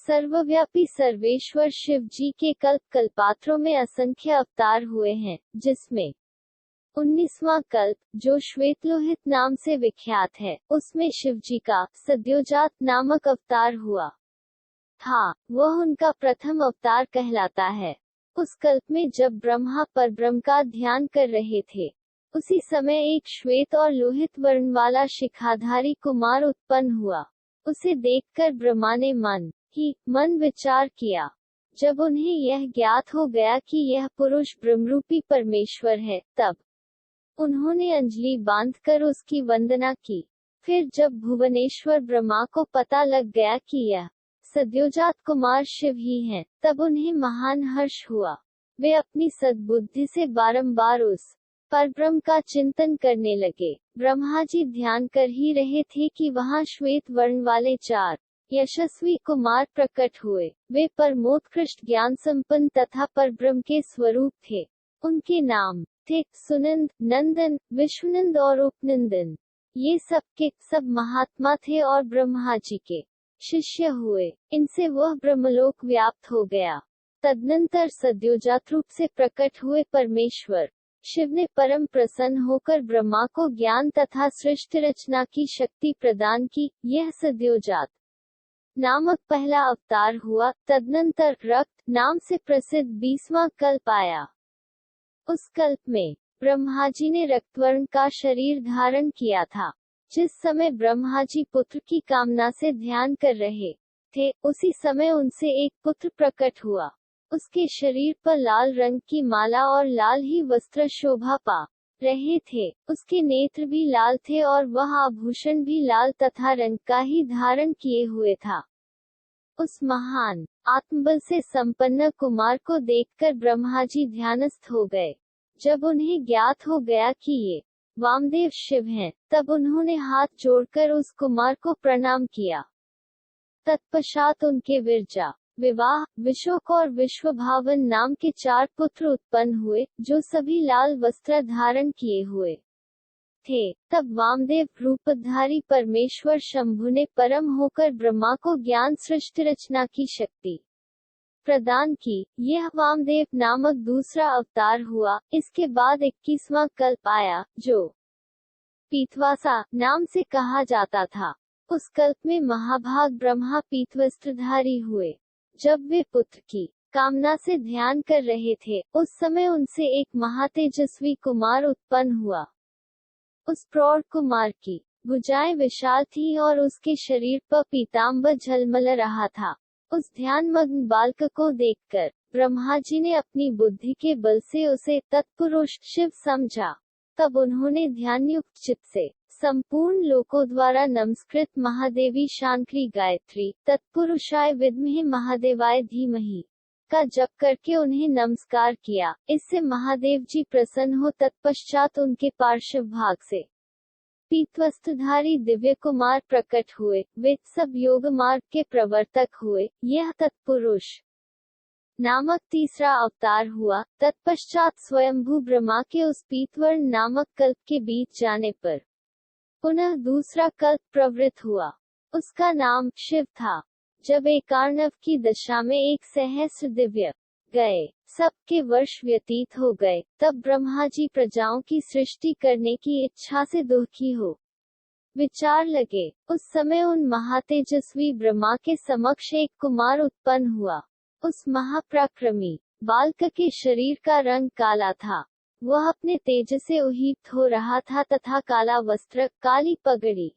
सर्वव्यापी सर्वेश्वर शिव जी के कल्प कल्पात्रों में असंख्य अवतार हुए हैं, जिसमें 19वां कल्प, जो श्वेतलोहित नाम से विख्यात है, उसमें शिव जी का सद्योजात नामक अवतार हुआ था। वह उनका प्रथम अवतार कहलाता है। उस कल्प में जब ब्रह्मा परब्रह्म का ध्यान कर रहे थे, उसी समय एक श्वेत और लोहित वर्ण वाला शिखाधारी कुमार उत्पन्न हुआ। उसे देखकर ब्रह्मा ने मन विचार किया। जब उन्हें यह ज्ञात हो गया कि यह पुरुष ब्रह्मरूपी परमेश्वर है, तब उन्होंने अंजलि बांधकर उसकी वंदना की। फिर जब भुवनेश्वर ब्रह्मा को पता लग गया कि यह सद्योजात कुमार शिव ही हैं, तब उन्हें महान हर्ष हुआ। वे अपनी सद्बुद्धि से बारंबार उस परब्रह्म का चिंतन करने लगे। ब्रह्मा जी ध्यान कर ही रहे थे कि वहां श्वेत वर्ण वाले 4 यशस्वी कुमार प्रकट हुए। वे परमोत्कृष्ट ज्ञान संपन्न तथा परब्रह्म के स्वरूप थे। उनके नाम थे सुनंद, नंदन, विश्वनंद और उपनंदन। ये सब के सब महात्मा थे और ब्रह्मा जी के शिष्य हुए। इनसे वह ब्रह्मलोक व्याप्त हो गया। तदनंतर सद्योजात रूप से प्रकट हुए परमेश्वर शिव ने परम प्रसन्न होकर ब्रह्मा को ज्ञान तथा सृष्टि रचना की शक्ति प्रदान की। यह सद्योजात नामक पहला अवतार हुआ। तदनंतर रक्त नाम से प्रसिद्ध 20वां कल्प आया। उस कल्प में ब्रह्मा जी ने रक्तवर्ण का शरीर धारण किया था। जिस समय ब्रह्मा जी पुत्र की कामना से ध्यान कर रहे थे, उसी समय उनसे एक पुत्र प्रकट हुआ। उसके शरीर पर लाल रंग की माला और लाल ही वस्त्र शोभा पा रहे थे। उसके नेत्र भी लाल थे और वह आभूषण भी लाल तथा रंग का ही धारण किए हुए था। उस महान आत्मबल से संपन्न कुमार को देखकर ब्रह्मा जी ध्यानस्थ हो गए। जब उन्हें ज्ञात हो गया कि ये वामदेव शिव हैं, तब उन्होंने हाथ जोड़कर उस कुमार को प्रणाम किया। तत्पश्चात उनके विरजा, विवाह, विशोक और विश्वभावन नाम के 4 पुत्र उत्पन्न हुए, जो सभी लाल वस्त्र धारण किए हुए थे। तब वामदेव रूपधारी परमेश्वर शंभु ने परम होकर ब्रह्मा को ज्ञान सृष्टि रचना की शक्ति प्रदान की। यह वामदेव नामक दूसरा अवतार हुआ। इसके बाद 21वां कल्प आया, जो पीतवासा नाम से कहा जाता था। उस कल्प में महाभाग ब्रह्मा पीतवस्त्रधारी हुए। जब वे पुत्र की कामना से ध्यान कर रहे थे, उस समय उनसे एक महातेजस्वी कुमार उत्पन्न हुआ। उस प्रौढ़ कुमार की भुजाएं विशाल थीं और उसके शरीर पर पीतांबर झलमल रहा था। उस ध्यानमग्न बालक को देखकर ब्रह्मा जी ने अपनी बुद्धि के बल से उसे तत्पुरुष शिव समझा। तब उन्होंने ध्यानयुक्त चित्त से संपूर्ण लोकों द्वारा नमस्कृत महादेवी शांकरी गायत्री तत्पुरुषाय विद्महे महादेवाय धीमहि का जप करके उन्हें नमस्कार किया। इससे महादेव जी प्रसन्न हो तत्पश्चात उनके पार्श्व भाग से पीतवस्त्रधारी दिव्य कुमार प्रकट हुए। वे सब योग मार्ग के प्रवर्तक हुए। यह तत्पुरुष नामक तीसरा अवतार हुआ। तत्पश्चात स्वयंभू ब्रह्मा के उस पीतवर्ण नामक कल्प के बीत जाने पर पुनः दूसरा कल्प प्रवृत्त हुआ। उसका नाम शिव था। जब एकार्णव की दशा में 1 सहस्र दिव्य गए, सबके वर्ष व्यतीत हो गए, तब ब्रह्मा जी प्रजाओं की सृष्टि करने की इच्छा से दुखी हो विचार लगे। उस समय उन महातेजस्वी ब्रह्मा के समक्ष एक कुमार उत्पन्न हुआ। उस महापराक्रमी बालक के शरीर का रंग काला था। वह अपने तेज से उहीत हो रहा था तथा काला वस्त्र, काली पगड़ी,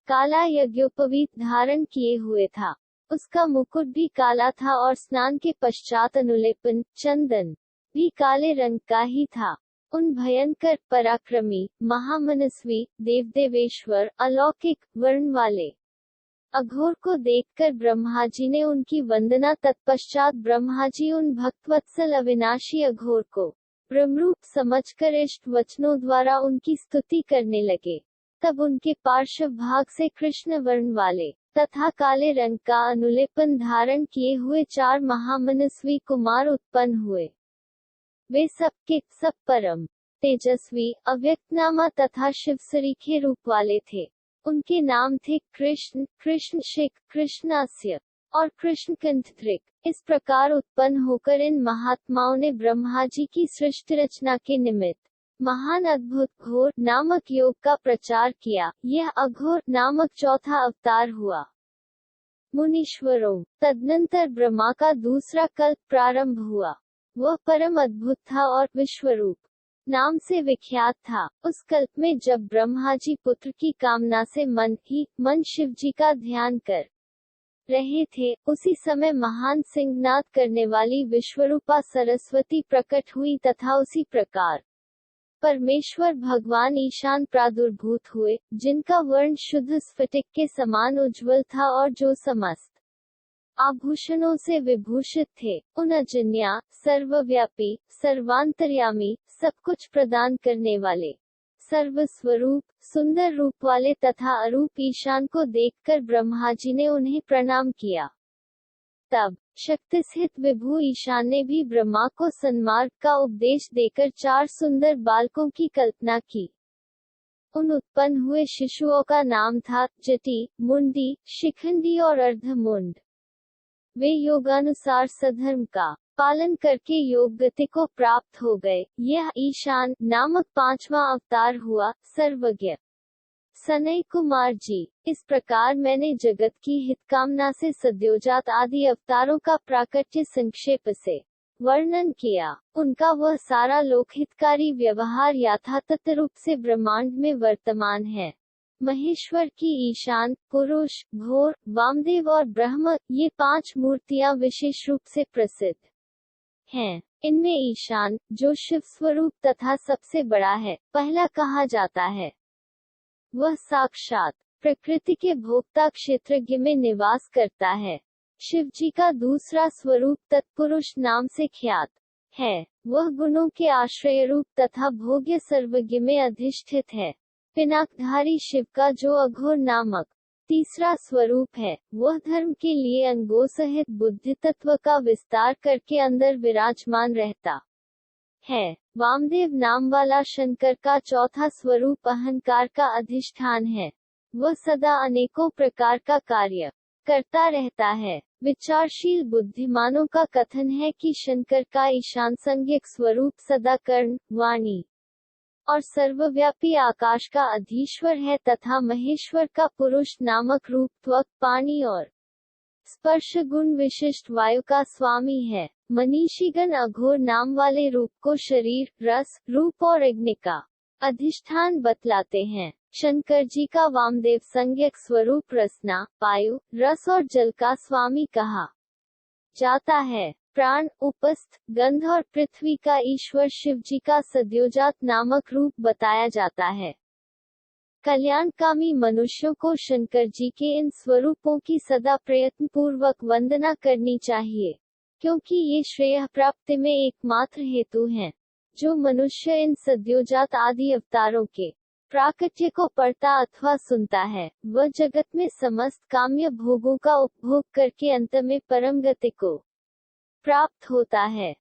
काला यज्ञोपवीत धारण किए हुए था। उसका मुकुट भी काला था और स्नान के पश्चात अनुलेपन, चंदन भी काले रंग का ही था। उन भयंकर, पराक्रमी, महामनस्वी, देवदेवेश्वर, अलौकिक वर्ण वाले अघोर को देखकर ब्रह्मा जी ने उनकी वंदना। तत्पश्चात ब्रह्मा जी उन भक्तवत्सल अविनाशी अघोर को ब्रह्मरूप समझकर इष्ट वचनों द्वारा उनकी स्तुति करने लगे। तब उनके पार्श्व भाग से कृष्ण वर्ण वाले तथा काले रंग का अनुलेपन धारण किए हुए 4 महामनस्वी कुमार उत्पन्न हुए। वे सबके सब परम तेजस्वी, अव्यक्तनामा तथा शिव सरीखे रूप वाले थे। उनके नाम थे कृष्ण, कृष्णशिख, कृष्णास्य, और कृष्ण कंठत्रिक। इस प्रकार उत्पन्न होकर इन महात्माओं ने ब्रह्मा जी की सृष्टि रचना के निमित्त महान अद्भुत घोर नामक योग का प्रचार किया। यह अघोर नामक चौथा अवतार हुआ। मुनीश्वरों, तदनंतर ब्रह्मा का दूसरा कल्प प्रारंभ हुआ। वह परम अद्भुत था और विश्वरूप नाम से विख्यात था। उस कल्प में जब ब्रह्मा जी पुत्र की कामना से मन शिव जी का ध्यान कर रहे थे, उसी समय महान सिंहनाद करने वाली विश्वरूपा सरस्वती प्रकट हुई तथा उसी प्रकार परमेश्वर भगवान ईशान प्रादुर्भूत हुए, जिनका वर्ण शुद्ध स्फटिक के समान उज्ज्वल था और जो समस्त आभूषणों से विभूषित थे। उन अजन्या, सर्वव्यापी, सर्वांतर्यामी, सब कुछ प्रदान करने वाले, सर्वस्वरूप, सुंदर रूप वाले तथा अरूप ईशान को देखकर ब्रह्मा जी ने उन्हें प्रणाम किया। तब शक्तिस्थित विभु ईशान ने भी ब्रह्मा को सन्मार्ग का उपदेश देकर 4 सुंदर बालकों की कल्पना की। उन उत्पन्न हुए शिशुओं का नाम था जटी, मुंडी, शिखंडी और अर्धमुंड। वे योगानुसार सधर्म का पालन करके योग गति को प्राप्त हो गए। यह ईशान नामक 5वां अवतार हुआ। सर्वज्ञ सनय कुमार जी। इस प्रकार मैंने जगत की हितकामना से सद्योजात आदि अवतारों का प्राकट्य संक्षेप से वर्णन किया। उनका वह सारा लोकहितकारी व्यवहार यथातथ रूप से ब्रह्मांड में वर्तमान है। महेश्वर की ईशान, पुरुष, घोर, वामदेव और ब्रह्म, ये 5 मूर्तियां विशेष रूप से प्रसिद्ध हैं। इनमें ईशान, जो शिव स्वरूप तथा सबसे बड़ा है, पहला कहा जाता है। वह साक्षात प्रकृति के भोक्ता क्षेत्रज्ञ में निवास करता है। शिव जी का दूसरा स्वरूप तत्पुरुष नाम से ख्यात है। वह गुणों के आश्रय रूप तथा भोग्य सर्वज्ञ में अधिष्ठित है। पिनाकधारी शिव का जो अघोर नामक तीसरा स्वरूप है, वह धर्म के लिए अंगों सहित बुद्धि तत्व का विस्तार करके अंदर विराजमान रहता है। वामदेव नाम वाला शंकर का चौथा स्वरूप अहंकार का अधिष्ठान है। वह सदा अनेकों प्रकार का कार्य करता रहता है। विचारशील बुद्धिमानों का कथन है कि शंकर का ईशान संज्ञक स्वरूप सदा कर्ण, वाणी और सर्वव्यापी आकाश का अधीश्वर है तथा महेश्वर का पुरुष नामक रूप त्वक, पानी और स्पर्श गुण विशिष्ट वायु का स्वामी है। मनीषीगण अघोर नाम वाले रूप को शरीर, रस, रूप और अग्नि का अधिष्ठान बतलाते हैं। शंकर जी का वामदेव संज्ञक स्वरूप रसना, वायु, रस और जल का स्वामी कहा जाता है। प्राण, उपस्थ, गंध और पृथ्वी का ईश्वर शिव जी का सद्योजात नामक रूप बताया जाता है। कल्याणकामी मनुष्यों को शंकर जी के इन स्वरूपों की सदा प्रयत्न पूर्वक वंदना करनी चाहिए, क्योंकि ये श्रेय प्राप्ति में एकमात्र हेतु हैं। जो मनुष्य इन सद्योजात आदि अवतारों के प्राकट्य को पढ़ता अथवा सुनता है, वह जगत में समस्त काम्य भोगों का उपभोग करके अंत में परम गति को प्राप्त होता है।